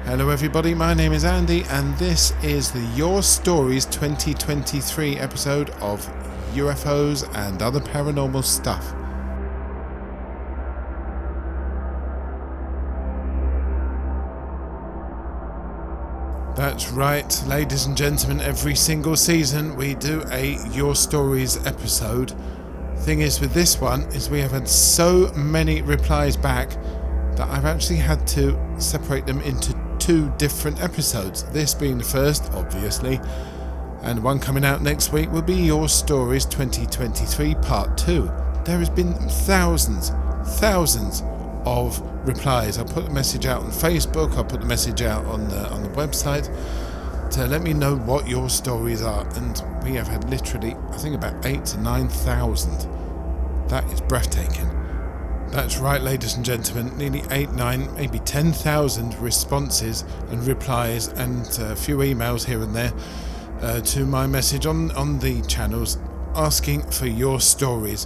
Hello everybody, my name is Andy and this is the Your Stories 2023 episode of UFOs and Other Paranormal Stuff. That's right, ladies and gentlemen, every single season we do a Your Stories episode. Thing is with this one is we have had so many replies back that I've actually had to separate them into two different episodes. This being the first, obviously, and one coming out next week will be Your Stories 2023 Part 2. There has been thousands of replies. I'll put the message out on Facebook, I'll put the message out on the website to let me know what your stories are, and we have had literally, I think, about 8,000 to 9,000. That is breathtaking. That's right, ladies and gentlemen, nearly 8, 9, maybe 10,000 responses and replies and a few emails here and there to my message on the channels asking for your stories.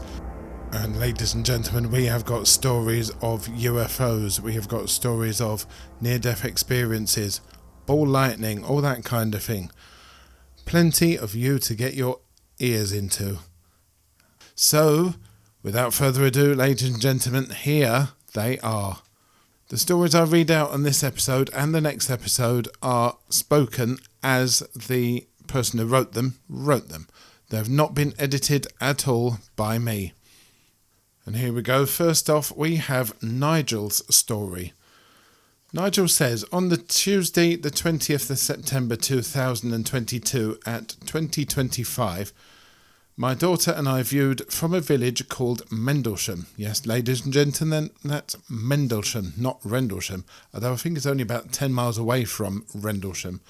And ladies and gentlemen, we have got stories of UFOs, we have got stories of near-death experiences, ball lightning, all that kind of thing. Plenty of you to get your ears into. So, without further ado, ladies and gentlemen, here they are. The stories I read out on this episode and the next episode are spoken as the person who wrote them. They have not been edited at all by me. And here we go. First off, we have Nigel's story. Nigel says, on the Tuesday, the 20th of September 2022 at 2025, my daughter and I viewed from a village called Mendlesham. Yes, ladies and gentlemen, that's Mendlesham, not Rendlesham, although I think it's only about 10 miles away from Rendlesham.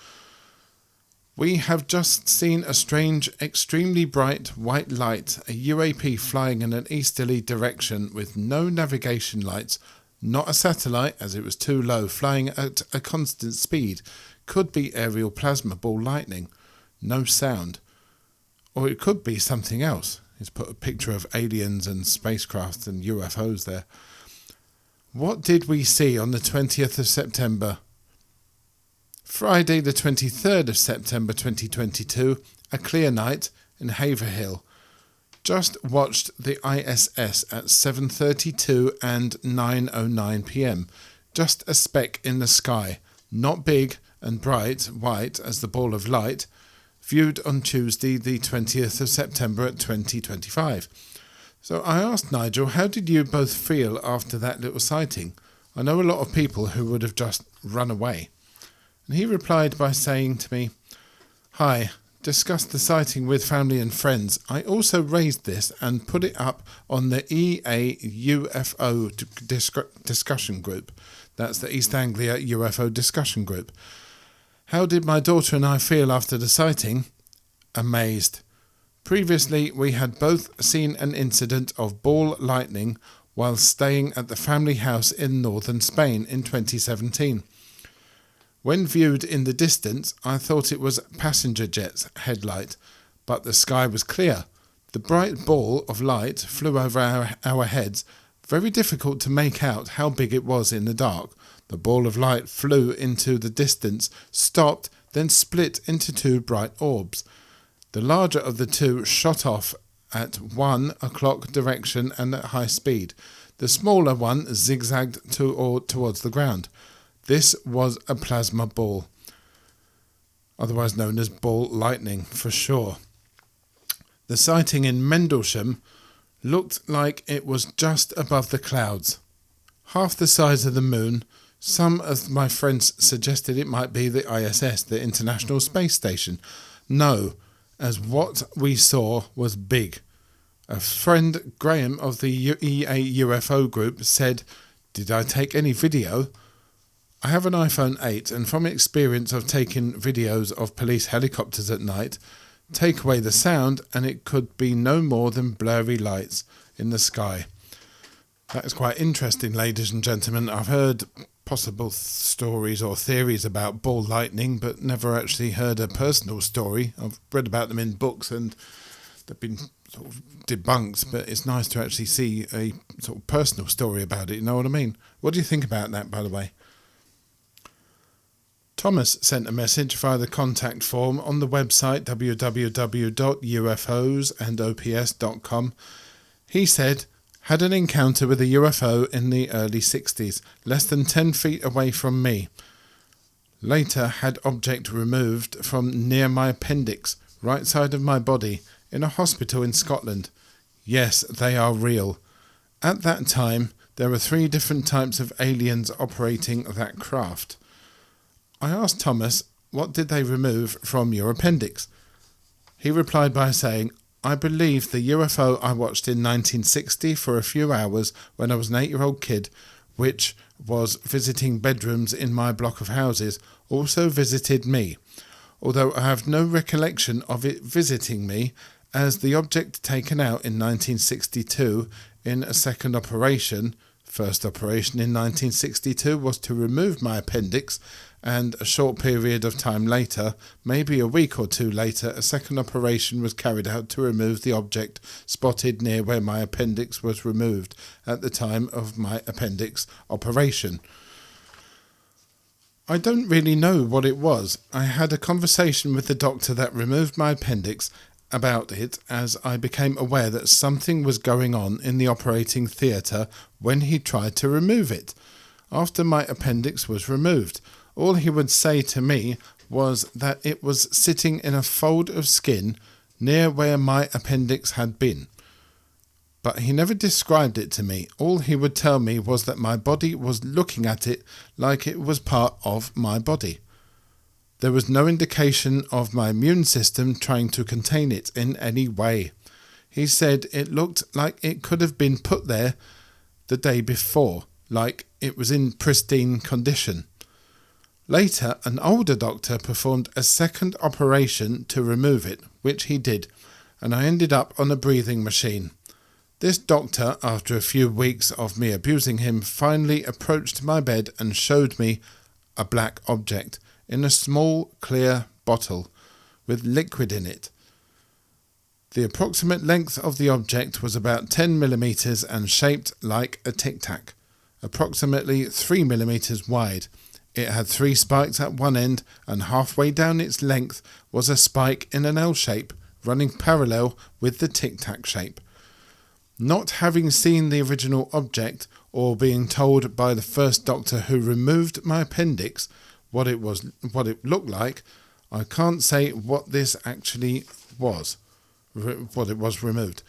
We have just seen a strange, extremely bright white light, a UAP flying in an easterly direction with no navigation lights, not a satellite as it was too low, flying at a constant speed. Could be aerial plasma ball lightning. No sound. Or it could be something else. He's put a picture of aliens and spacecraft and UFOs there. What did we see on the 20th of September? Friday the 23rd of September 2022, a clear night in Haverhill. Just watched the ISS at 7:32 and 9:09 p.m. Just a speck in the sky, not big and bright white as the ball of light, viewed on Tuesday the 20th of September at 2025. So I asked Nigel, how did you both feel after that little sighting? I know a lot of people who would have just run away. And he replied by saying to me, hi, discussed the sighting with family and friends. I also raised this and put it up on the EAUFO discussion group. That's the East Anglia UFO discussion group. How did my daughter and I feel after the sighting? Amazed. Previously, we had both seen an incident of ball lightning while staying at the family house in northern Spain in 2017. When viewed in the distance, I thought it was passenger jet's headlight, but the sky was clear. The bright ball of light flew over our heads, very difficult to make out how big it was in the dark. The ball of light flew into the distance, stopped, then split into two bright orbs. The larger of the two shot off at 1 o'clock direction and at high speed. The smaller one zigzagged towards the ground. This was a plasma ball, otherwise known as ball lightning for sure. The sighting in Mendlesham looked like it was just above the clouds, half the size of the moon. Some of my friends suggested it might be the ISS, the International Space Station. No, as what we saw was big. A friend, Graham of the EAUFO group, said, did I take any video? I have an iPhone 8 and from experience of taking videos of police helicopters at night, take away the sound and it could be no more than blurry lights in the sky. That is quite interesting, ladies and gentlemen. I've heard possible stories or theories about ball lightning, but never actually heard a personal story. I've read about them in books and they've been sort of debunked, but it's nice to actually see a sort of personal story about it, you know what I mean? What do you think about that, by the way? Thomas sent a message via the contact form on the website www.ufosandops.com. He said, had an encounter with a UFO in the early 60s, less than 10 feet away from me. Later had object removed from near my appendix, right side of my body, in a hospital in Scotland. Yes, they are real. At that time, there were 3 different types of aliens operating that craft. I asked Thomas, what did they remove from your appendix? He replied by saying, I believe the UFO I watched in 1960 for a few hours when I was an 8-year-old kid, which was visiting bedrooms in my block of houses, also visited me, although I have no recollection of it visiting me, as the object taken out in 1962 in a second operation. First operation in 1962 was to remove my appendix, and a short period of time later, maybe a week or 2 later, a second operation was carried out to remove the object spotted near where my appendix was removed at the time of my appendix operation. I don't really know what it was. I had a conversation with the doctor that removed my appendix about it, as I became aware that something was going on in the operating theatre when he tried to remove it. After my appendix was removed, all he would say to me was that it was sitting in a fold of skin near where my appendix had been. But he never described it to me. All he would tell me was that my body was looking at it like it was part of my body. There was no indication of my immune system trying to contain it in any way. He said it looked like it could have been put there the day before, like it was in pristine condition. Later, an older doctor performed a second operation to remove it, which he did, and I ended up on a breathing machine. This doctor, after a few weeks of me abusing him, finally approached my bed and showed me a black object in a small, clear bottle with liquid in it. The approximate length of the object was about 10 millimeters and shaped like a tic-tac, approximately 3 millimeters wide. It had 3 spikes at one end, and halfway down its length was a spike in an L shape, running parallel with the tic-tac shape. Not having seen the original object, or being told by the first doctor who removed my appendix what it looked like, I can't say what this actually was, what it was removed.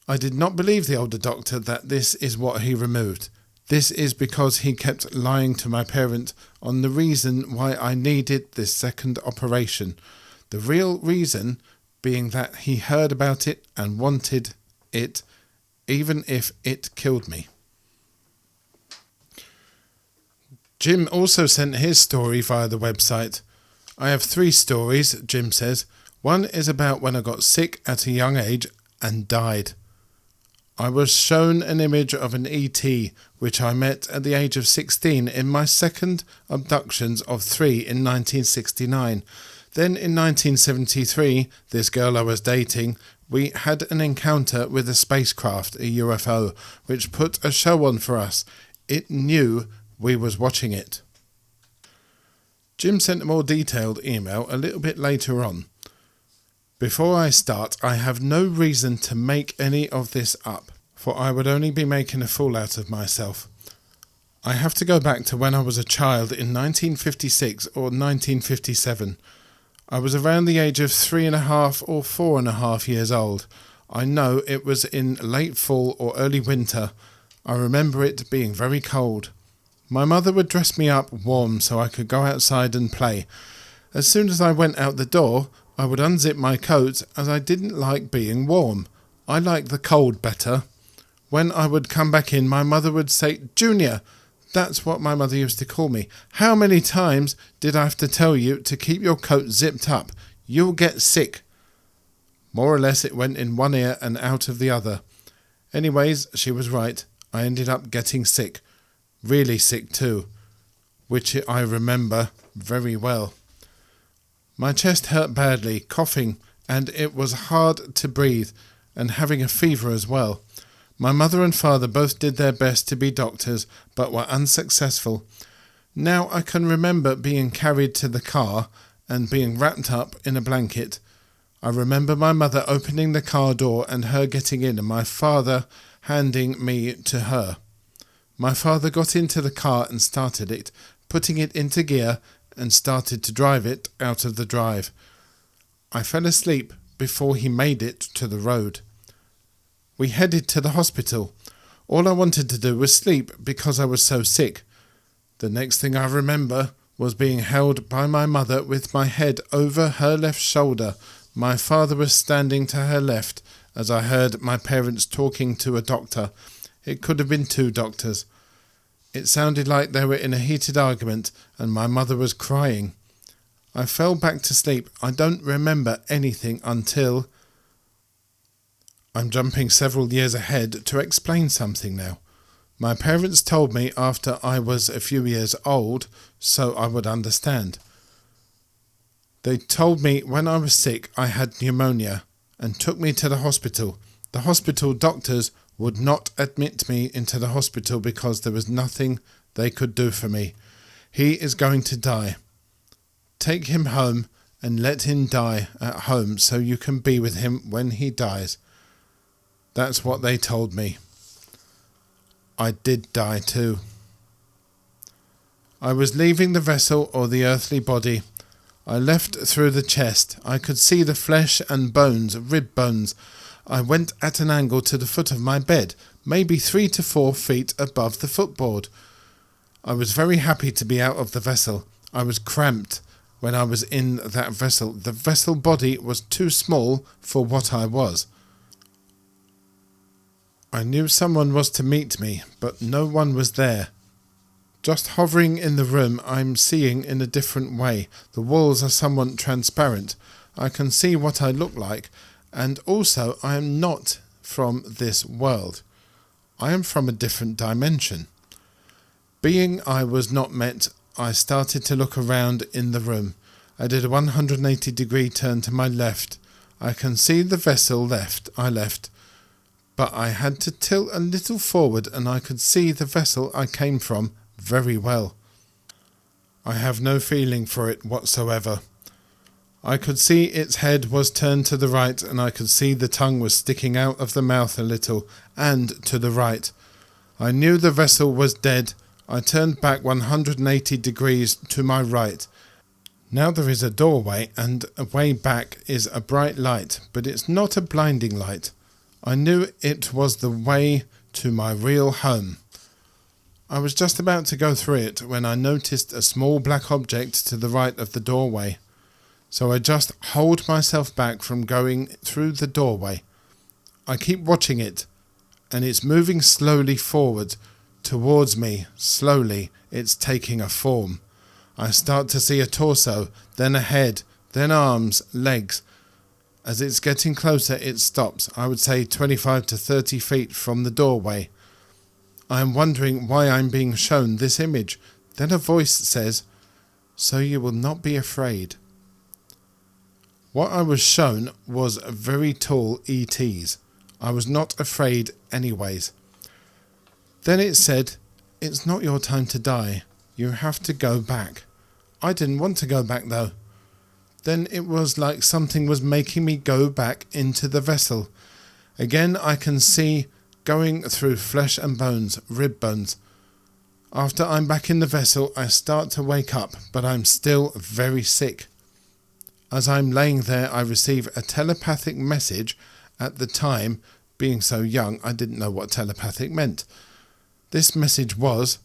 I did not believe the older doctor that this is what he removed. This is because he kept lying to my parent on the reason why I needed this second operation. The real reason being that he heard about it and wanted it, even if it killed me. Jim also sent his story via the website. I have 3 stories, Jim says. One is about when I got sick at a young age and died. I was shown an image of an ET, which I met at the age of 16 in my second abductions of 3 in 1969. Then in 1973, this girl I was dating, we had an encounter with a spacecraft, a UFO, which put a show on for us. It knew we was watching it. Jim sent a more detailed email a little bit later on. Before I start, I have no reason to make any of this up, for I would only be making a fool out of myself. I have to go back to when I was a child in 1956 or 1957. I was around the age of 3.5 or 4.5 years old. I know it was in late fall or early winter. I remember it being very cold. My mother would dress me up warm so I could go outside and play. As soon as I went out the door, I would unzip my coat, as I didn't like being warm. I liked the cold better. When I would come back in, my mother would say, "Junior," that's what my mother used to call me. "How many times did I have to tell you to keep your coat zipped up? You'll get sick." More or less it went in one ear and out of the other. Anyways, she was right. I ended up getting sick. Really sick too, which I remember very well. My chest hurt badly, coughing, and it was hard to breathe, and having a fever as well. My mother and father both did their best to be doctors, but were unsuccessful. Now I can remember being carried to the car and being wrapped up in a blanket. I remember my mother opening the car door and her getting in and my father handing me to her. My father got into the car and started it, putting it into gear, and started to drive it out of the drive. I fell asleep before he made it to the road. We headed to the hospital. All I wanted to do was sleep because I was so sick. The next thing I remember was being held by my mother with my head over her left shoulder. My father was standing to her left as I heard my parents talking to a doctor. It could have been 2 doctors. It sounded like they were in a heated argument and my mother was crying. I fell back to sleep. I don't remember anything until... I'm jumping several years ahead to explain something now. My parents told me after I was a few years old, so I would understand. They told me when I was sick I had pneumonia and took me to the hospital. The hospital doctors would not admit me into the hospital because there was nothing they could do for me. He is going to die. Take him home and let him die at home so you can be with him when he dies. That's what they told me. I did die too. I was leaving the vessel or the earthly body. I left through the chest. I could see the flesh and bones, rib bones. I went at an angle to the foot of my bed, maybe 3 to 4 feet above the footboard. I was very happy to be out of the vessel. I was cramped when I was in that vessel. The vessel body was too small for what I was. I knew someone was to meet me, but no one was there. Just hovering in the room, I'm seeing in a different way. The walls are somewhat transparent. I can see what I look like, and also I am not from this world. I am from a different dimension. Being I was not met, I started to look around in the room. I did a 180-degree turn to my left. I can see the vessel I left. But I had to tilt a little forward and I could see the vessel I came from very well. I have no feeling for it whatsoever. I could see its head was turned to the right and I could see the tongue was sticking out of the mouth a little and to the right. I knew the vessel was dead. I turned back 180 degrees to my right. Now there is a doorway and way back is a bright light, but it's not a blinding light. I knew it was the way to my real home. I was just about to go through it when I noticed a small black object to the right of the doorway. So I just hold myself back from going through the doorway. I keep watching it, and it's moving slowly forward towards me. Slowly, it's taking a form. I start to see a torso, then a head, then arms, legs. As it's getting closer, it stops, I would say 25 to 30 feet from the doorway. I am wondering why I'm being shown this image. Then a voice says, "So you will not be afraid." What I was shown was very tall ETs. I was not afraid anyways. Then it said, "It's not your time to die. You have to go back." I didn't want to go back though. Then it was like something was making me go back into the vessel. Again I can see going through flesh and bones, rib bones. After I'm back in the vessel I start to wake up, but I'm still very sick. As I'm laying there I receive a telepathic message. At the time, being so young, I didn't know what telepathic meant. This message was,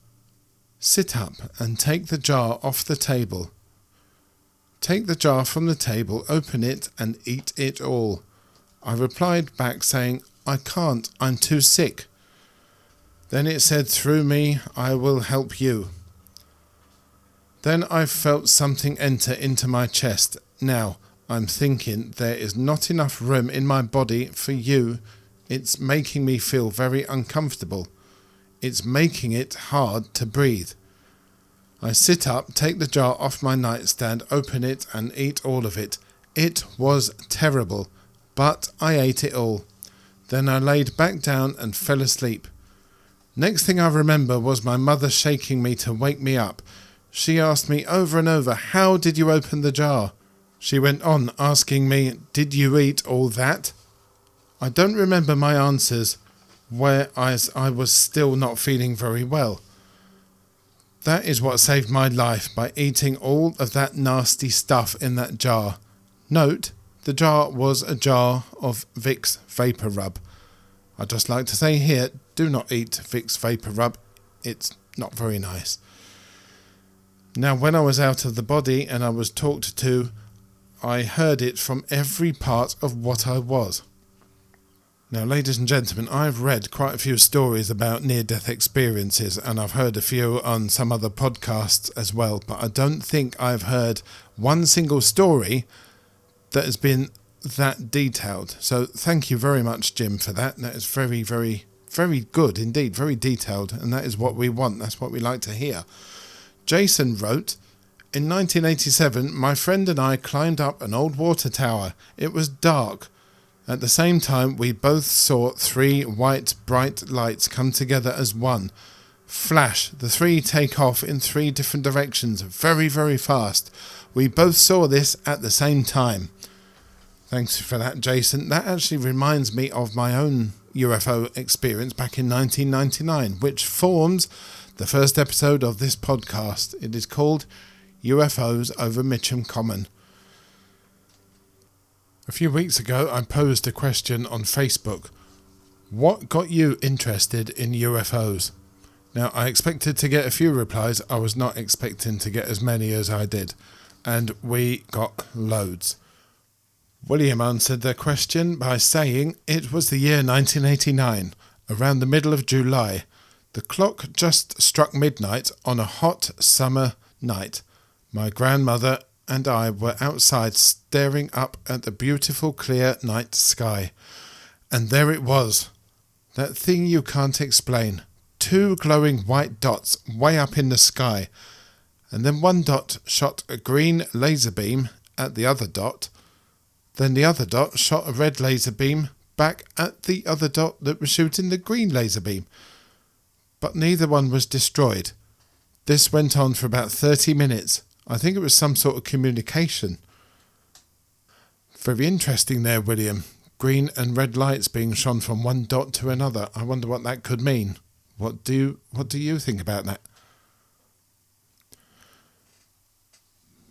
"Sit up and take the jar off the table. Take the jar from the table, open it and eat it all." I replied back saying, "I can't, I'm too sick." Then it said through me, "I will help you." Then I felt something enter into my chest. Now I'm thinking there is not enough room in my body for you. It's making me feel very uncomfortable. It's making it hard to breathe. I sit up, take the jar off my nightstand, open it and eat all of it. It was terrible, but I ate it all. Then I laid back down and fell asleep. Next thing I remember was my mother shaking me to wake me up. She asked me over and over, how did you open the jar? She went on asking me, did you eat all that? I don't remember my answers, whereas I was still not feeling very well. That is what saved my life, by eating all of that nasty stuff in that jar. Note, the jar was a jar of Vicks Vapor Rub. I'd just like to say here, do not eat Vicks Vapor Rub. It's not very nice. Now, when I was out of the body and I was talked to, I heard it from every part of what I was. Now, ladies and gentlemen, I've read quite a few stories about near-death experiences, and I've heard a few on some other podcasts as well, but I don't think I've heard one single story that has been that detailed. So thank you very much, Jim, for that. That is very, very, very good indeed, very detailed, and that is what we want. That's what we like to hear. Jason wrote, in 1987, my friend and I climbed up an old water tower. It was dark. At the same time, we both saw 3 white, bright lights come together as one. Flash, the 3 take off in 3 different directions, very, very fast. We both saw this at the same time. Thanks for that, Jason. That actually reminds me of my own UFO experience back in 1999, which forms the first episode of this podcast. It is called UFOs over Mitcham Common. A few weeks ago, I posed a question on Facebook. What got you interested in UFOs? Now, I expected to get a few replies. I was not expecting to get as many as I did. And we got loads. William answered the question by saying it was the year 1989, around the middle of July. The clock just struck midnight on a hot summer night. My grandmother and I were outside staring up at the beautiful clear night sky. And there it was, that thing you can't explain. 2 glowing white dots way up in the sky. And then one dot shot a green laser beam at the other dot. Then the other dot shot a red laser beam back at the other dot that was shooting the green laser beam. But neither one was destroyed. This went on for about 30 minutes. I think it was some sort of communication. Very interesting there, William. Green and red lights being shone from one dot to another. I wonder what that could mean. What do you think about that?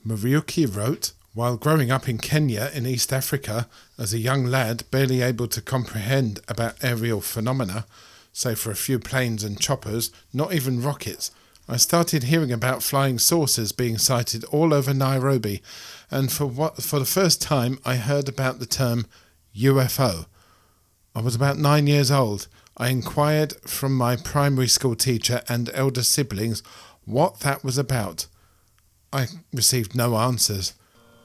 Mariuki wrote, while growing up in Kenya in East Africa, as a young lad barely able to comprehend about aerial phenomena, say for a few planes and choppers, not even rockets, I started hearing about flying saucers being sighted all over Nairobi, and for the first time I heard about the term UFO. I was about 9 years old. I inquired from my primary school teacher and elder siblings what that was about. I received no answers.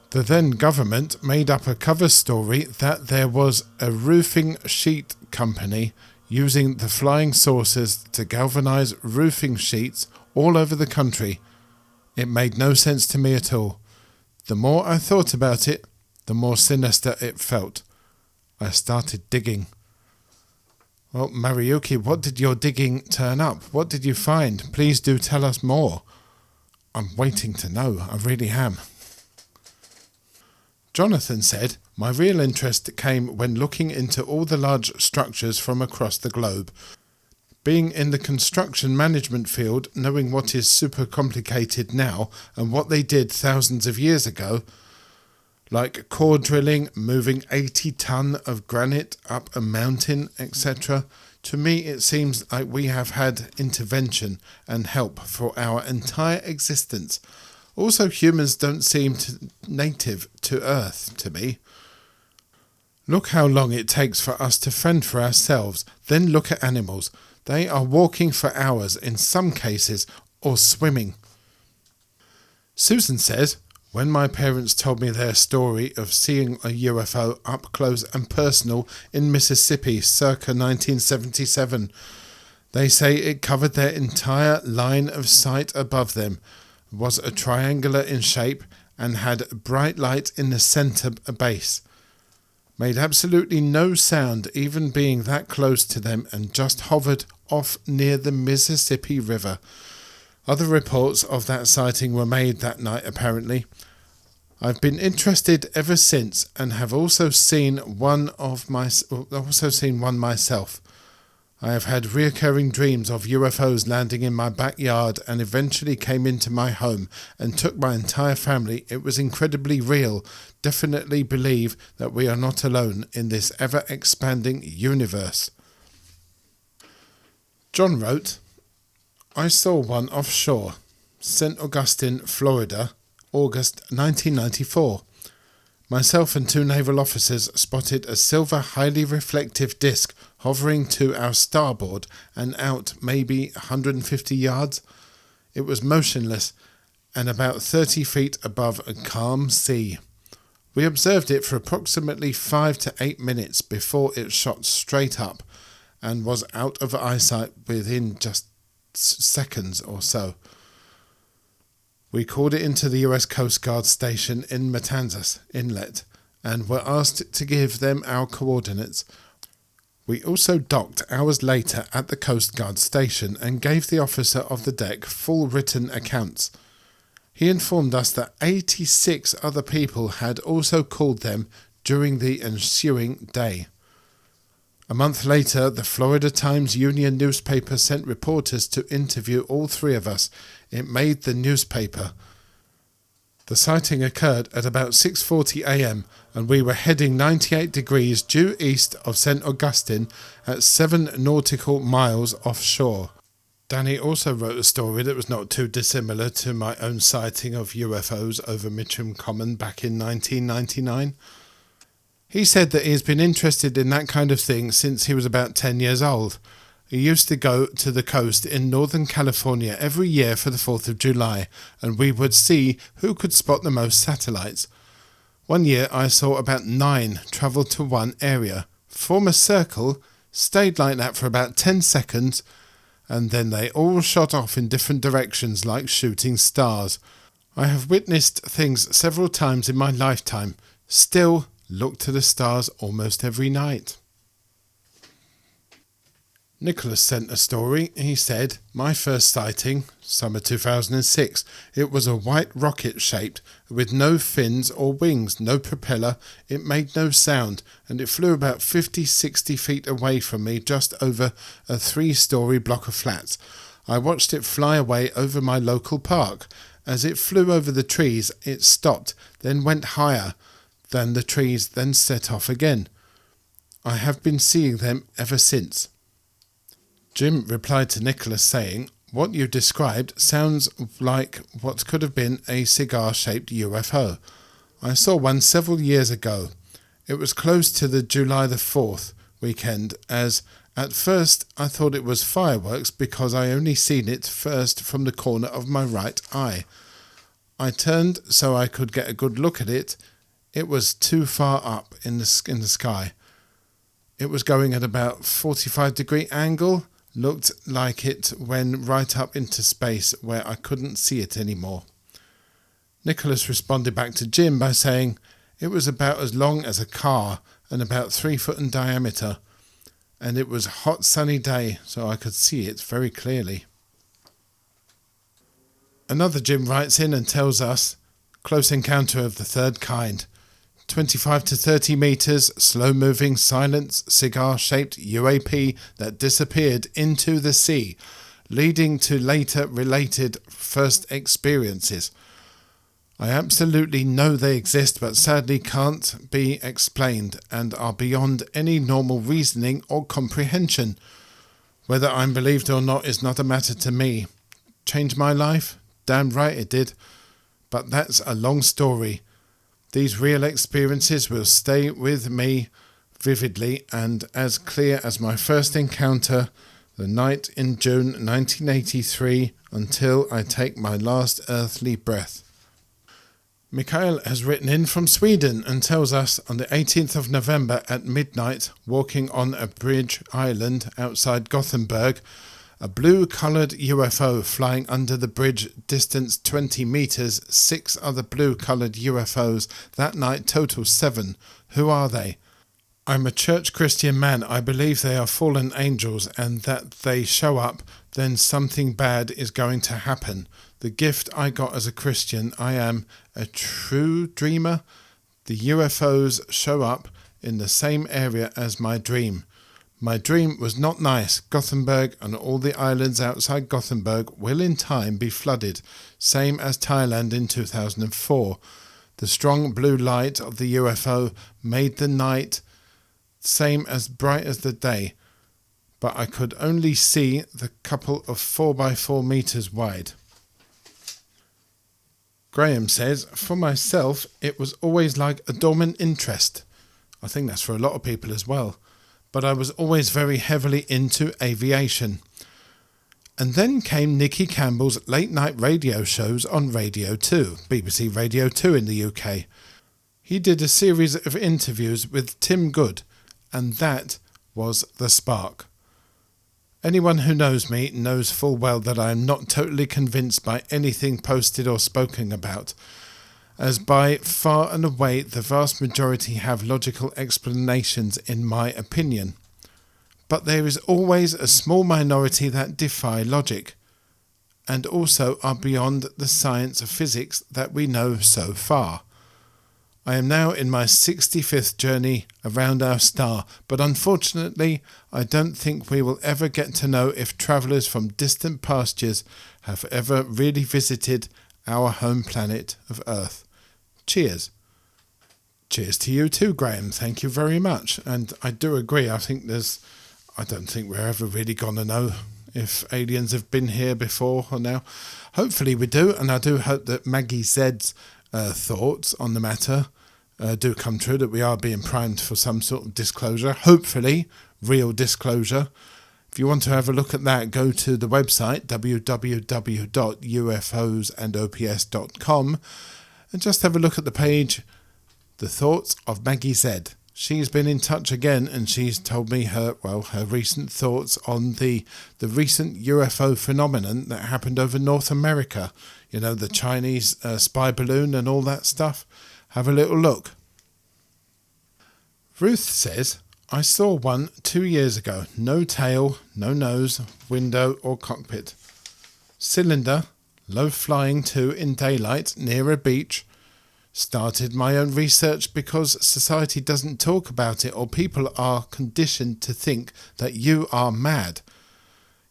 The then government made up a cover story that there was a roofing sheet company using the flying saucers to galvanise roofing sheets all over the country. It made no sense to me at all. The more I thought about it, the more sinister it felt. I started digging. Well, Mariuki, what did your digging turn up? What did you find? Please do tell us more. I'm waiting to know. I really am. Jonathan said, my real interest came when looking into all the large structures from across the globe. Being in the construction management field, knowing what is super complicated now and what they did thousands of years ago, like core drilling, moving 80 ton of granite up a mountain, etc. To me, it seems like we have had intervention and help for our entire existence. Also, humans don't seem native to Earth to me. Look how long it takes for us to fend for ourselves. Then look at animals. They are walking for hours in some cases, or swimming. Susan says, when my parents told me their story of seeing a UFO up close and personal in Mississippi circa 1977, they say it covered their entire line of sight above them, was a triangular in shape and had bright light in the centre base. Made absolutely no sound even being that close to them and just hovered off near the Mississippi River. Other reports of that sighting were made that night apparently. I've been interested ever since and have also seen one myself. I have had reoccurring dreams of UFOs landing in my backyard and eventually came into my home and took my entire family. It was incredibly real. Definitely believe that we are not alone in this ever-expanding universe. John wrote, I saw one offshore, St. Augustine, Florida, August 1994. Myself and 2 naval officers spotted a silver highly reflective disc hovering to our starboard and out maybe 150 yards. It was motionless and about 30 feet above a calm sea. We observed it for approximately 5 to 8 minutes before it shot straight up and was out of eyesight within just seconds or so. We called it into the US Coast Guard station in Matanzas Inlet and were asked to give them our coordinates. We also docked hours later at the Coast Guard station and gave the officer of the deck full written accounts. He informed us that 86 other people had also called them during the ensuing day. A month later, the Florida Times-Union newspaper sent reporters to interview all 3 of us. It made the newspaper. The sighting occurred at about 6:40 a.m. and we were heading 98 degrees due east of St. Augustine at 7 nautical miles offshore. Danny also wrote a story that was not too dissimilar to my own sighting of UFOs over Mitcham Common back in 1999. He said that he has been interested in that kind of thing since he was about 10 years old. He used to go to the coast in Northern California every year for the 4th of July, and we would see who could spot the most satellites. One year I saw about 9 travel to one area, form a circle, stayed like that for about 10 seconds, and then they all shot off in different directions like shooting stars. I have witnessed things several times in my lifetime. Still look to the stars almost every night. Nicholas sent a story. He said, my first sighting, summer 2006. It was a white rocket shaped with no fins or wings, no propeller. It made no sound and it flew about 50-60 feet away from me just over a 3-story block of flats. I watched it fly away over my local park. As it flew over the trees, it stopped, then went higher than the trees, then set off again. I have been seeing them ever since. Jim replied to Nicholas saying, what you described sounds like what could have been a cigar-shaped UFO. I saw one several years ago. It was close to the July the 4th weekend, as at first I thought it was fireworks because I only seen it first from the corner of my right eye. I turned so I could get a good look at it. It was too far up in the sky. It was going at about 45-degree angle. Looked like it went right up into space where I couldn't see it anymore. Nicholas responded back to Jim by saying it was about as long as a car and about 3 foot in diameter, and it was a hot sunny day so I could see it very clearly. Another Jim writes in and tells us, close encounter of the third kind. 25 to 30 meters, slow-moving, silent, cigar-shaped UAP that disappeared into the sea, leading to later related first experiences. I absolutely know they exist, but sadly can't be explained and are beyond any normal reasoning or comprehension. Whether I'm believed or not is not a matter to me. Changed my life? Damn right it did. But that's a long story. These real experiences will stay with me vividly and as clear as my first encounter the night in June 1983 until I take my last earthly breath. Mikael has written in from Sweden and tells us on the 18th of November at midnight, walking on a bridge island outside Gothenburg, a blue-coloured UFO flying under the bridge, distance 20 metres, 6 other blue-coloured UFOs, that night total 7. Who are they? I'm a church Christian man. I believe they are fallen angels and that they show up then something bad is going to happen. The gift I got as a Christian, I am a true dreamer. The UFOs show up in the same area as my dream. My dream was not nice. Gothenburg and all the islands outside Gothenburg will in time be flooded, same as Thailand in 2004. The strong blue light of the UFO made the night same as bright as the day, but I could only see the couple of 4x4 meters wide. Graham says, for myself, it was always like a dormant interest. I think that's for a lot of people as well. But I was always very heavily into aviation. And then came Nicky Campbell's late night radio shows on Radio 2, BBC Radio 2 in the UK. He did a series of interviews with Tim Good, and that was the spark. Anyone who knows me knows full well that I am not totally convinced by anything posted or spoken about, as by far and away the vast majority have logical explanations in my opinion. But there is always a small minority that defy logic, and also are beyond the science of physics that we know so far. I am now in my 65th journey around our star, but unfortunately I don't think we will ever get to know if travellers from distant pastures have ever really visited our home planet of Earth. Cheers. Cheers to you too, Graham. Thank you very much. And I do agree. I don't think we're ever really going to know if aliens have been here before or now. Hopefully we do, and I do hope that Maggie Z's thoughts on the matter do come true, that we are being primed for some sort of disclosure. Hopefully, real disclosure. If you want to have a look at that, go to the website www.ufosandops.com and just have a look at the page, The Thoughts of Maggie Z. She's been in touch again, and she's told me her recent thoughts on the recent UFO phenomenon that happened over North America. You know, the Chinese spy balloon and all that stuff. Have a little look. Ruth says, I saw one 2 years ago. No tail, no nose, window or cockpit. Cylinder, low flying too in daylight near a beach. Started my own research because society doesn't talk about it, or people are conditioned to think that you are mad.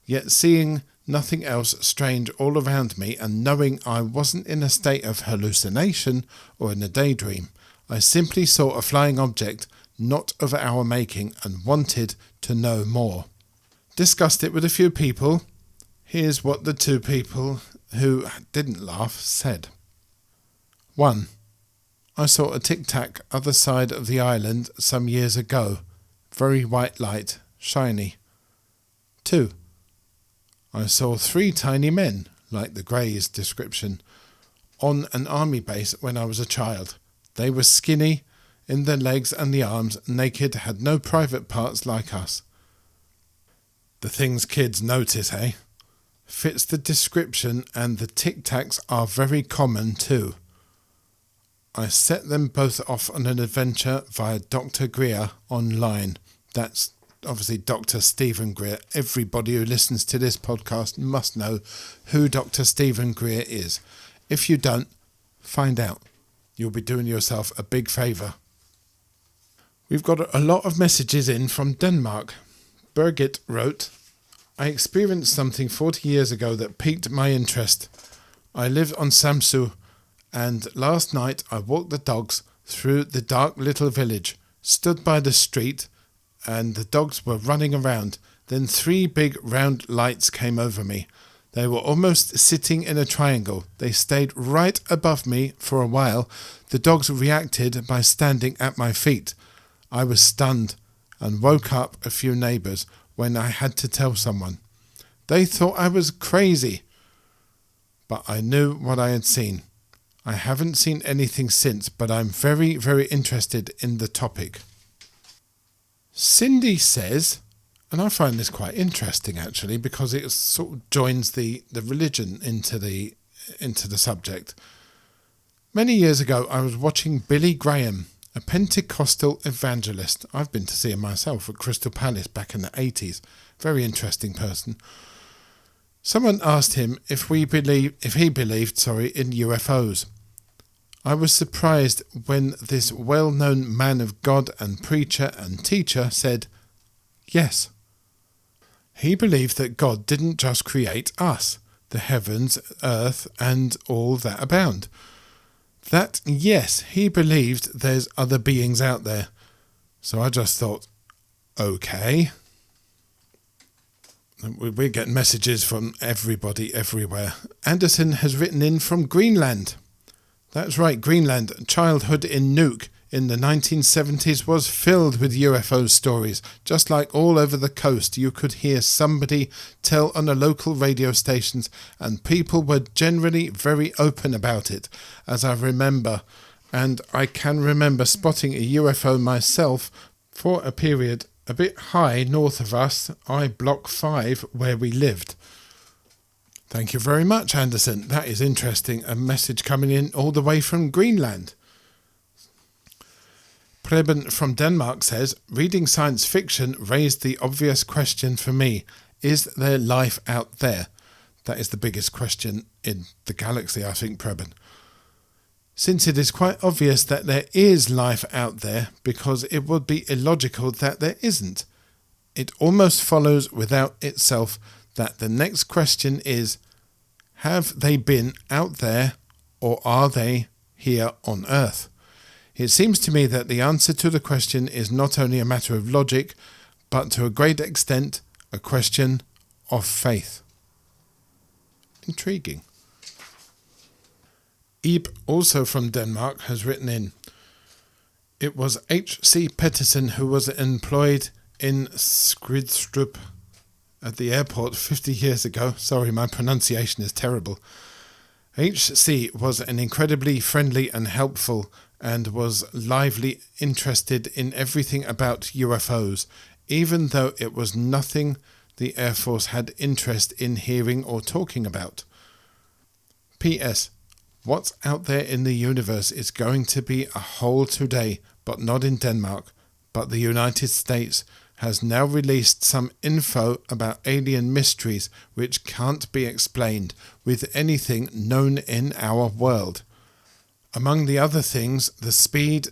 Yet seeing nothing else strange all around me and knowing I wasn't in a state of hallucination or in a daydream, I simply saw a flying object not of our making and wanted to know more. Discussed it with a few people. Here's what the two people who didn't laugh said. 1. I saw a tic-tac other side of the island some years ago. Very white light, shiny. 2. I saw 3 tiny men, like the Greys description, on an army base when I was a child. They were skinny, in the legs and the arms, naked, had no private parts like us. The things kids notice, eh? Fits the description, and the tic-tacs are very common too. I set them both off on an adventure via Dr. Greer online. That's obviously Dr. Stephen Greer. Everybody who listens to this podcast must know who Dr. Stephen Greer is. If you don't, find out. You'll be doing yourself a big favour. We've got a lot of messages in from Denmark. Birgit wrote, I experienced something 40 years ago that piqued my interest. I lived on Samsø, and last night I walked the dogs through the dark little village, stood by the street, and the dogs were running around. Then 3 big round lights came over me. They were almost sitting in a triangle. They stayed right above me for a while. The dogs reacted by standing at my feet. I was stunned and woke up a few neighbours when I had to tell someone. They thought I was crazy, but I knew what I had seen. I haven't seen anything since, but I'm very, very interested in the topic. Cindy says, and I find this quite interesting actually, because it sort of joins the religion into the subject. Many years ago I was watching Billy Graham, a Pentecostal evangelist. I've been to see him myself at Crystal Palace back in the 80s. Very interesting person. Someone asked him if he believed in UFOs. I was surprised when this well-known man of God and preacher and teacher said, yes. He believed that God didn't just create us, the heavens, earth, and all that abound. That, yes, he believed there's other beings out there. So I just thought, okay. We're getting messages from everybody everywhere. Anderson has written in from Greenland. That's right, Greenland. Childhood in Nuuk in the 1970s was filled with UFO stories. Just like all over the coast, you could hear somebody tell on the local radio stations, and people were generally very open about it, as I remember. And I can remember spotting a UFO myself for a period a bit high north of us, Block 5, where we lived. Thank you very much, Anderson. That is interesting. A message coming in all the way from Greenland. Preben from Denmark says, reading science fiction raised the obvious question for me. Is there life out there? That is the biggest question in the galaxy, I think, Preben. Since it is quite obvious that there is life out there, because it would be illogical that there isn't. It almost follows without itself that the next question is, have they been out there or are they here on Earth? It seems to me that the answer to the question is not only a matter of logic, but to a great extent a question of faith. Intriguing. Ebe, also from Denmark, has written in, it was H.C. Petterson who was employed in Skridstrup at the airport 50 years ago. Sorry, my pronunciation is terrible. H.C. was an incredibly friendly and helpful and was lively interested in everything about UFOs, even though it was nothing the Air Force had interest in hearing or talking about. P.S. What's out there in the universe is going to be a whole today, but not in Denmark, but the United States has now released some info about alien mysteries which can't be explained with anything known in our world. Among the other things, the speed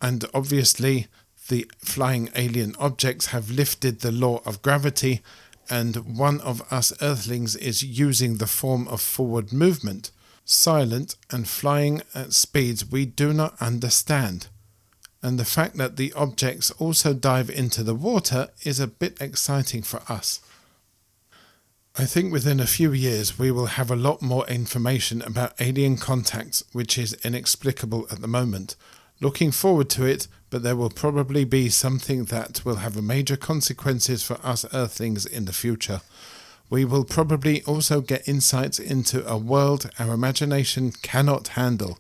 and obviously the flying alien objects have lifted the law of gravity, and one of us Earthlings is using the form of forward movement, silent and flying at speeds we do not understand. And the fact that the objects also dive into the water is a bit exciting for us. I think within a few years we will have a lot more information about alien contacts, which is inexplicable at the moment. Looking forward to it, but there will probably be something that will have major consequences for us Earthlings in the future. We will probably also get insights into a world our imagination cannot handle.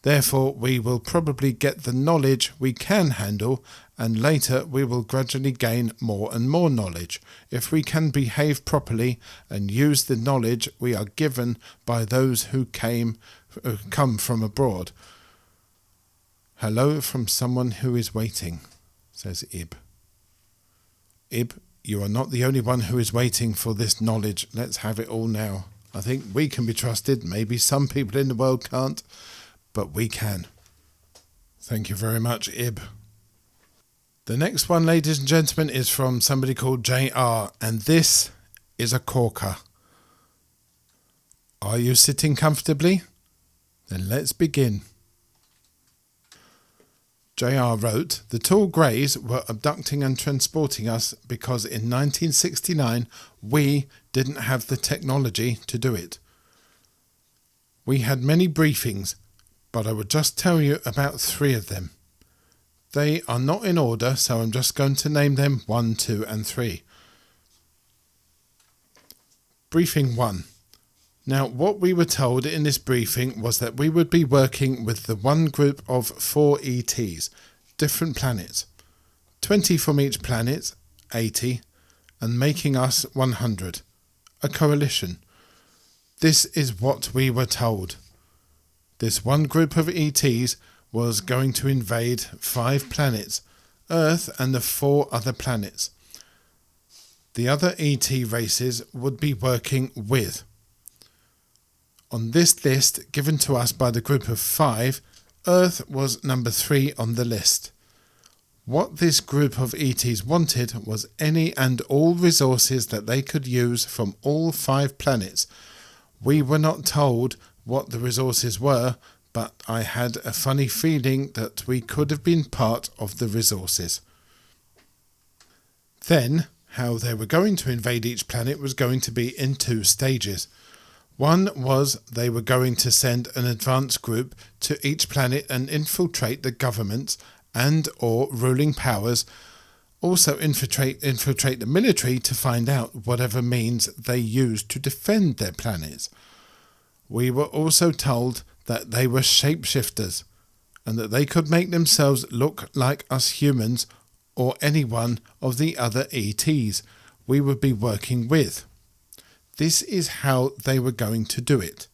Therefore, we will probably get the knowledge we can handle, and later we will gradually gain more and more knowledge, if we can behave properly and use the knowledge we are given by those who come from abroad. Hello from someone who is waiting, says Ib. Ib, you are not the only one who is waiting for this knowledge. Let's have it all now. I think we can be trusted. Maybe some people in the world can't, but we can. Thank you very much, Ib. The next one, ladies and gentlemen, is from somebody called JR, and this is a corker. Are you sitting comfortably? Then let's begin. JR wrote, the tall greys were abducting and transporting us because in 1969 we didn't have the technology to do it. We had many briefings, but I would just tell you about 3 of them. They are not in order, so I'm just going to name them 1, 2 and 3. Briefing 1. Now, what we were told in this briefing was that we would be working with the one group of 4 ETs, different planets, 20 from each planet, 80, and making us 100, a coalition. This is what we were told. This one group of ETs was going to invade 5 planets, Earth and the 4 other planets. the other ET races would be working with. On this list given to us by the group of 5, Earth was number 3 on the list. What this group of ETs wanted was any and all resources that they could use from all 5 planets. We were not told what the resources were, but I had a funny feeling that we could have been part of the resources. Then, how they were going to invade each planet was going to be in 2 stages. One was they were going to send an advance group to each planet and infiltrate the governments and or ruling powers, also infiltrate the military to find out whatever means they used to defend their planets. We were also told that they were shapeshifters and that they could make themselves look like us humans or any one of the other ETs we would be working with. This is how they were going to do it.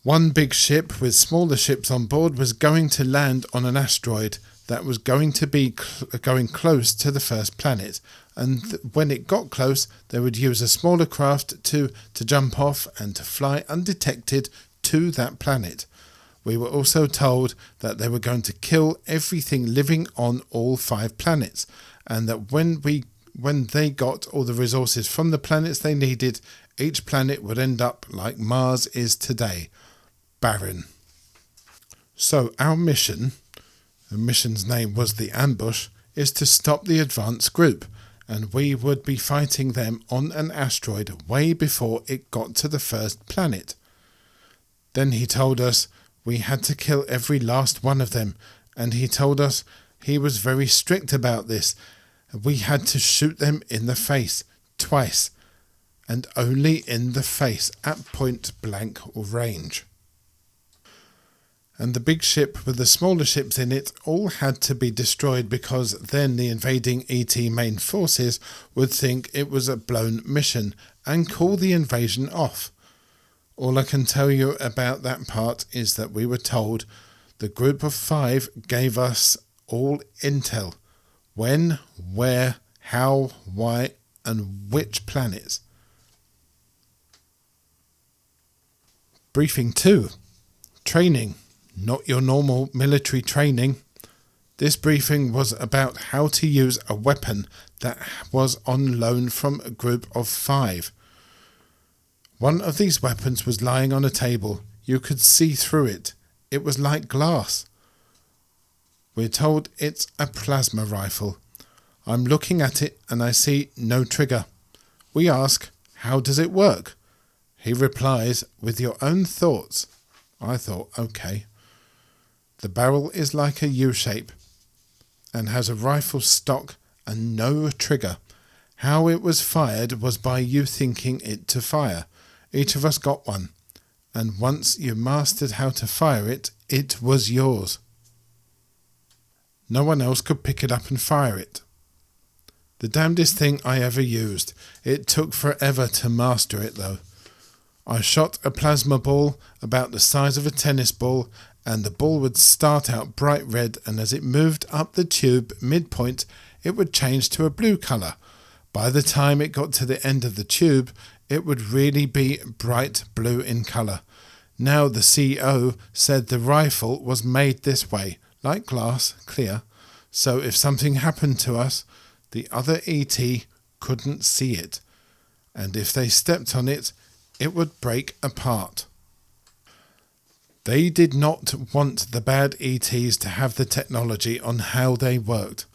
One big ship with smaller ships on board was going to land on an asteroid that was going to be going close to the first planet, and when it got close they would use a smaller craft to jump off and to fly undetected to that planet. We were also told that they were going to kill everything living on all 5 planets, and that when they got all the resources from the planets they needed, each planet would end up like Mars is today, barren. So our mission, the mission's name was the Ambush, is to stop the advance group, and we would be fighting them on an asteroid way before it got to the first planet. Then he told us we had to kill every last one of them, and he told us he was very strict about this. We had to shoot them in the face twice, and only in the face at point blank range. And the big ship with the smaller ships in it all had to be destroyed, because then the invading ET main forces would think it was a blown mission and call the invasion off. All I can tell you about that part is that we were told the group of 5 gave us all intel. When, where, how, why, and which planets. Briefing 2. Training. Not your normal military training. This briefing was about how to use a weapon that was on loan from a group of 5. One of these weapons was lying on a table. You could see through it. It was like glass. We're told it's a plasma rifle. I'm looking at it and I see no trigger. We ask, how does it work? He replies, with your own thoughts. I thought, okay. The barrel is like a U-shape and has a rifle stock and no trigger. How it was fired was by you thinking it to fire. Each of us got one, and once you mastered how to fire it, it was yours. No one else could pick it up and fire it. The damnedest thing I ever used. It took forever to master it though. I shot a plasma ball about the size of a tennis ball, and the ball would start out bright red, and as it moved up the tube midpoint it would change to a blue colour. By the time it got to the end of the tube it would really be bright blue in colour. Now the CEO said the rifle was made this way, like glass, clear, so if something happened to us, the other ET couldn't see it, and if they stepped on it, it would break apart. They did not want the bad ETs to have the technology on how they worked.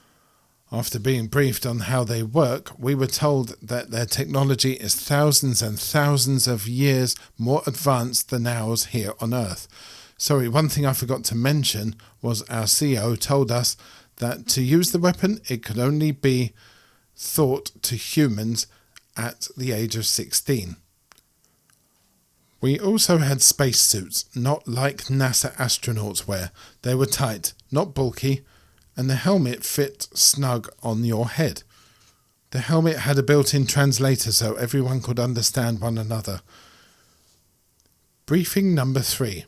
After being briefed on how they work, we were told that their technology is thousands and thousands of years more advanced than ours here on Earth. Sorry, one thing I forgot to mention was our CEO told us that to use the weapon, it could only be thought to humans at the age of 16. We also had spacesuits, not like NASA astronauts wear. They were tight, not bulky, and the helmet fit snug on your head. The helmet had a built-in translator so everyone could understand one another. Briefing number 3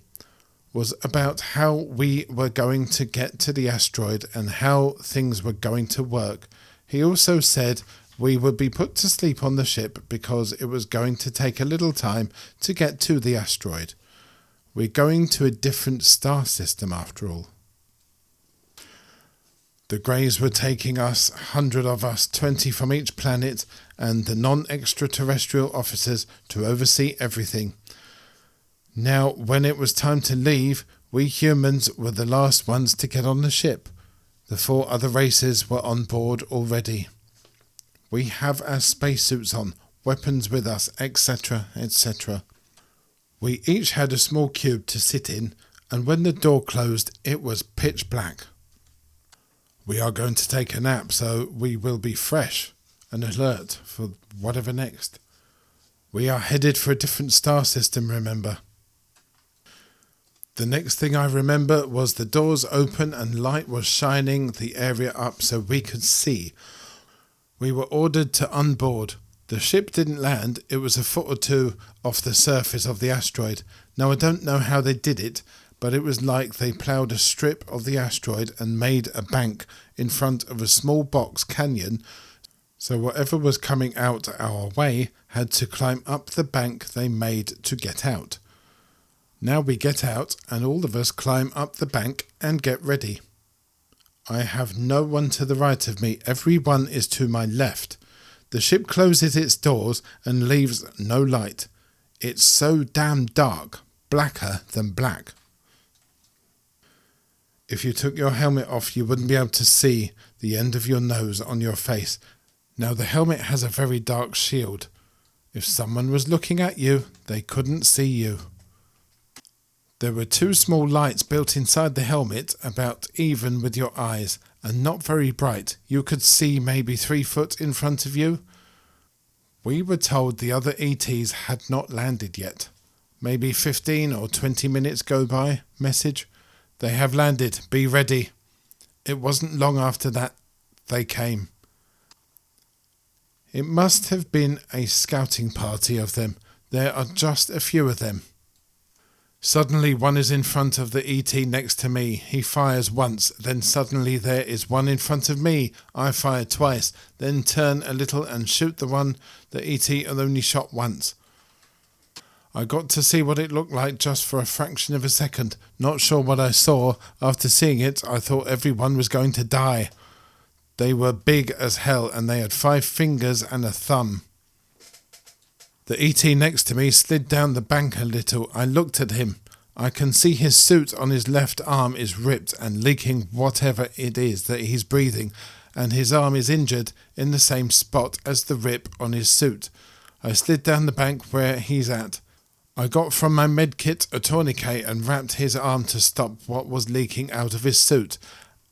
was about how we were going to get to the asteroid and how things were going to work. He also said we would be put to sleep on the ship because it was going to take a little time to get to the asteroid. We're going to a different star system after all. The Greys were taking us, 100 of us, 20 from each planet, and the non-extraterrestrial officers to oversee everything. Now, when it was time to leave, we humans were the last ones to get on the ship. The 4 other races were on board already. We have our spacesuits on, weapons with us, etc., etc. We each had a small cube to sit in, and when the door closed, it was pitch black. We are going to take a nap, so we will be fresh and alert for whatever next. We are headed for a different star system, remember? The next thing I remember was the doors open and light was shining the area up so we could see. We were ordered to unboard. The ship didn't land, it was a foot or two off the surface of the asteroid. Now I don't know how they did it, but it was like they ploughed a strip of the asteroid and made a bank in front of a small box canyon, so whatever was coming out our way had to climb up the bank they made to get out. Now we get out and all of us climb up the bank and get ready. I have no one to the right of me, everyone is to my left. The ship closes its doors and leaves no light. It's so damn dark, blacker than black. If you took your helmet off, you wouldn't be able to see the end of your nose on your face. Now the helmet has a very dark shield. If someone was looking at you, they couldn't see you. There were 2 small lights built inside the helmet, about even with your eyes, and not very bright. You could see maybe 3 foot in front of you. We were told the other ETs had not landed yet. Maybe 15 or 20 minutes go by. Message: they have landed, be ready. It wasn't long after that they came. It must have been a scouting party of them. There are just a few of them. Suddenly one is in front of the ET next to me. He fires once, then suddenly there is one in front of me. I fire twice, then turn a little and shoot the one the ET had only shot once. I got to see what it looked like just for a fraction of a second. Not sure what I saw. After seeing it, I thought everyone was going to die. They were big as hell and they had 5 fingers and a thumb. The ET next to me slid down the bank a little. I looked at him. I can see his suit on his left arm is ripped and leaking whatever it is that he's breathing, and his arm is injured in the same spot as the rip on his suit. I slid down the bank where he's at. I got from my medkit a tourniquet and wrapped his arm to stop what was leaking out of his suit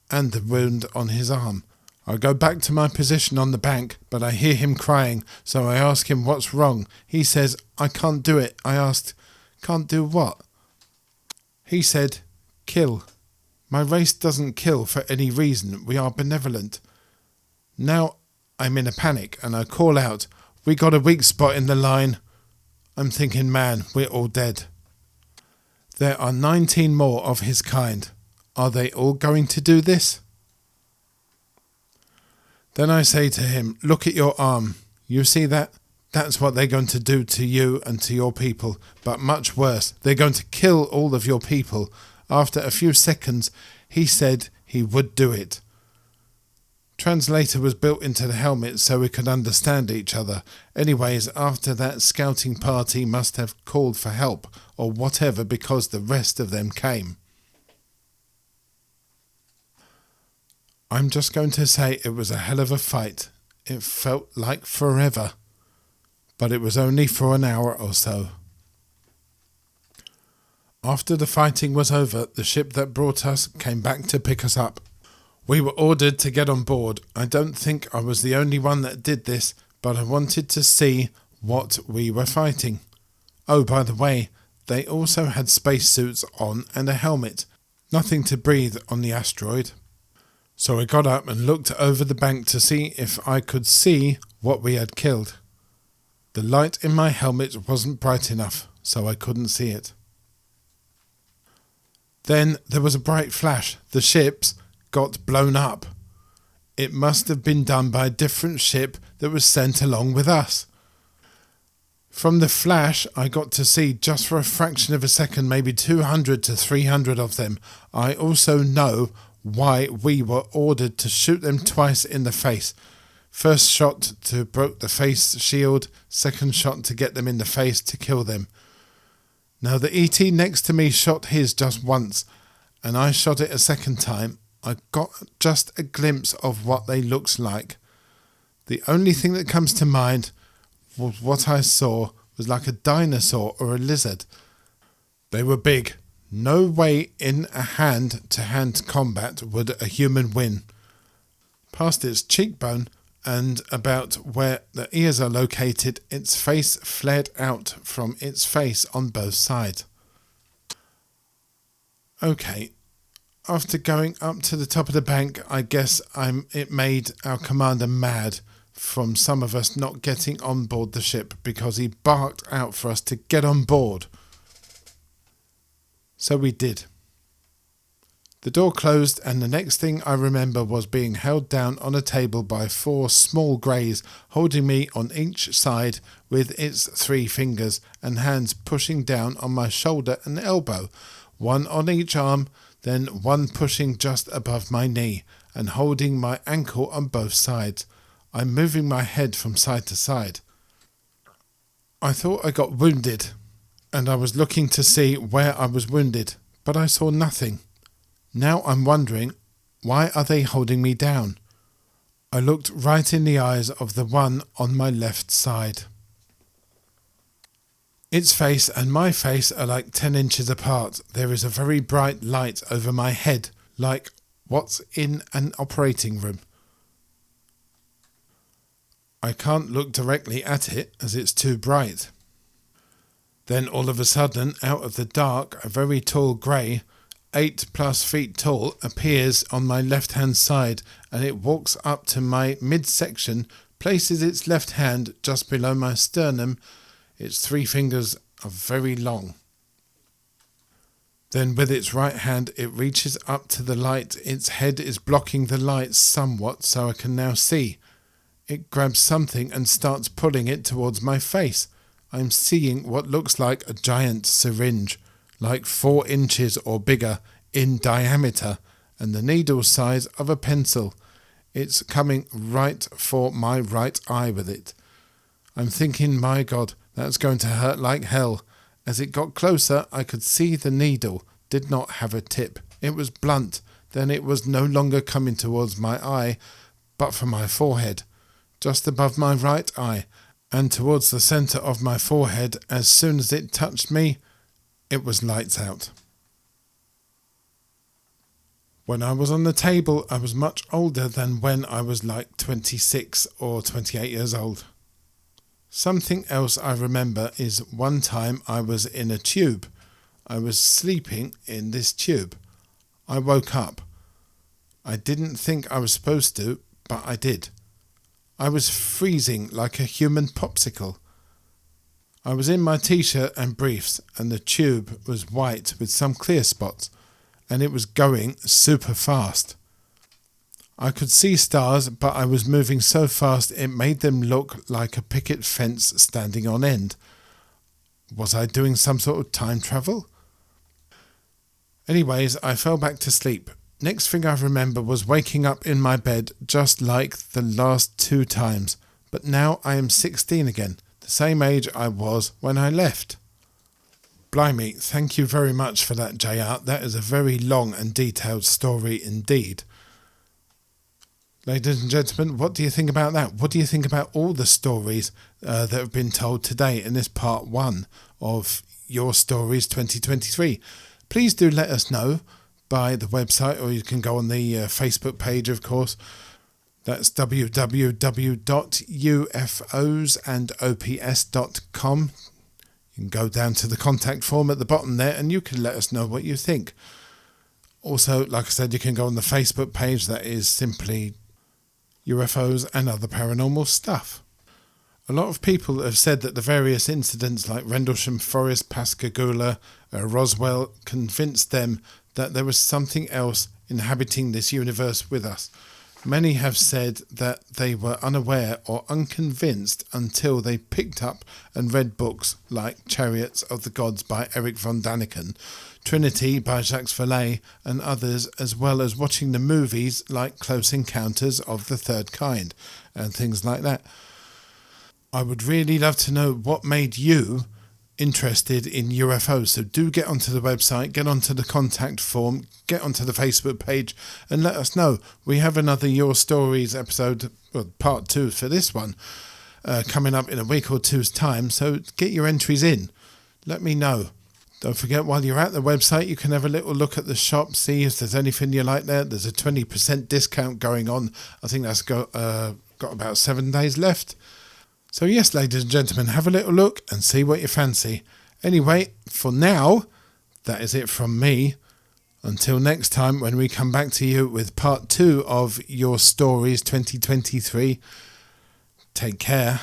and the wound on his arm. I go back to my position on the bank, but I hear him crying, so I ask him what's wrong. He says, I can't do it. I asked, can't do what? He said, kill. My race doesn't kill for any reason. We are benevolent. Now I'm in a panic and I call out, we got a weak spot in the line. I'm thinking, man, we're all dead. There are 19 more of his kind. Are they all going to do this? Then I say to him, look at your arm. You see that? That's what they're going to do to you and to your people. But much worse, they're going to kill all of your people. After a few seconds, he said he would do it. Translator was built into the helmet so we could understand each other. Anyways, after that scouting party must have called for help or whatever because the rest of them came. I'm just going to say it was a hell of a fight. It felt like forever, but it was only for an hour or so. After the fighting was over, the ship that brought us came back to pick us up. We were ordered to get on board. I don't think I was the only one that did this, but I wanted to see what we were fighting. Oh, by the way, they also had spacesuits on and a helmet. Nothing to breathe on the asteroid. So I got up and looked over the bank to see if I could see what we had killed. The light in my helmet wasn't bright enough, so I couldn't see it. Then there was a bright flash. The ships got blown up. It must have been done by a different ship that was sent along with us. From the flash, I got to see just for a fraction of a second, maybe 200 to 300 of them. I also know why we were ordered to shoot them twice in the face. First shot to broke the face shield, second shot to get them in the face to kill them. Now the ET next to me shot his just once, and I shot it a second time. I got just a glimpse of what they looked like. The only thing that comes to mind was what I saw was like a dinosaur or a lizard. They were big. No way in a hand-to-hand combat would a human win. Past its cheekbone and about where the ears are located, its face flared out from its face on both sides. Okay, after going up to the top of the bank, I guess it made our commander mad from some of us not getting on board the ship because he barked out for us to get on board. So we did. The door closed, and the next thing I remember was being held down on a table by 4 small greys holding me on each side with its 3 fingers and hands pushing down on my shoulder and elbow, one on each arm, then one pushing just above my knee and holding my ankle on both sides. I'm moving my head from side to side. I thought I got wounded, and I was looking to see where I was wounded, but I saw nothing. Now I'm wondering, why are they holding me down? I looked right in the eyes of the one on my left side. Its face and my face are like 10 inches apart. There is a very bright light over my head, like what's in an operating room. I can't look directly at it as it's too bright. Then all of a sudden, out of the dark, a very tall grey, 8+ feet tall, appears on my left-hand side, and it walks up to my midsection, places its left hand just below my sternum. Its 3 fingers are very long. Then with its right hand it reaches up to the light. Its head is blocking the light somewhat, so I can now see. It grabs something and starts pulling it towards my face. I'm seeing what looks like a giant syringe, like 4 inches or bigger in diameter, and the needle size of a pencil. It's coming right for my right eye with it. I'm thinking, my God, that's going to hurt like hell. As it got closer, I could see the needle did not have a tip. It was blunt. Then it was no longer coming towards my eye, but from my forehead, just above my right eye, and towards the centre of my forehead. As soon as it touched me, it was lights out. When I was on the table, I was much older than when I was like 26 or 28 years old. Something else I remember is one time I was in a tube. I was sleeping in this tube. I woke up. I didn't think I was supposed to, but I did. I was freezing like a human popsicle. I was in my t-shirt and briefs, and the tube was white with some clear spots, and it was going super fast. I could see stars, but I was moving so fast it made them look like a picket fence standing on end. Was I doing some sort of time travel? Anyways, I fell back to sleep. Next thing I remember was waking up in my bed just like the last 2 times, but now I am 16 again, the same age I was when I left. Blimey, thank you very much for that, JR. That is a very long and detailed story indeed. Ladies and gentlemen, what do you think about that? What do you think about all the stories that have been told today in this part 1 of Your Stories 2023? Please do let us know by the website, or you can go on the Facebook page, of course. That's www.ufosandops.com. You can go down to the contact form at the bottom there, and you can let us know what you think. Also, like I said, you can go on the Facebook page. That is simply UFOs and other paranormal stuff. A lot of people have said that the various incidents like Rendlesham Forest, Pascagoula, Roswell convinced them that there was something else inhabiting this universe with us. Many have said that they were unaware or unconvinced until they picked up and read books like Chariots of the Gods by Eric von Daniken, Trinity by Jacques Vallée and others, as well as watching the movies like Close Encounters of the Third Kind and things like that. I would really love to know what made you interested in UFOs, so do get onto the website, get onto the contact form, get onto the Facebook page and let us know. We have another Your Stories episode, well, part 2 for this one, coming up in a week or two's time, so get your entries in. Let me know. Don't forget, while you're at the website, you can have a little look at the shop, see if there's anything you like there. There's a 20% discount going on. I think that's got about 7 days left. So yes, ladies and gentlemen, have a little look and see what you fancy. Anyway, for now, that is it from me. Until next time, when we come back to you with part 2 of Your Stories 2023, take care.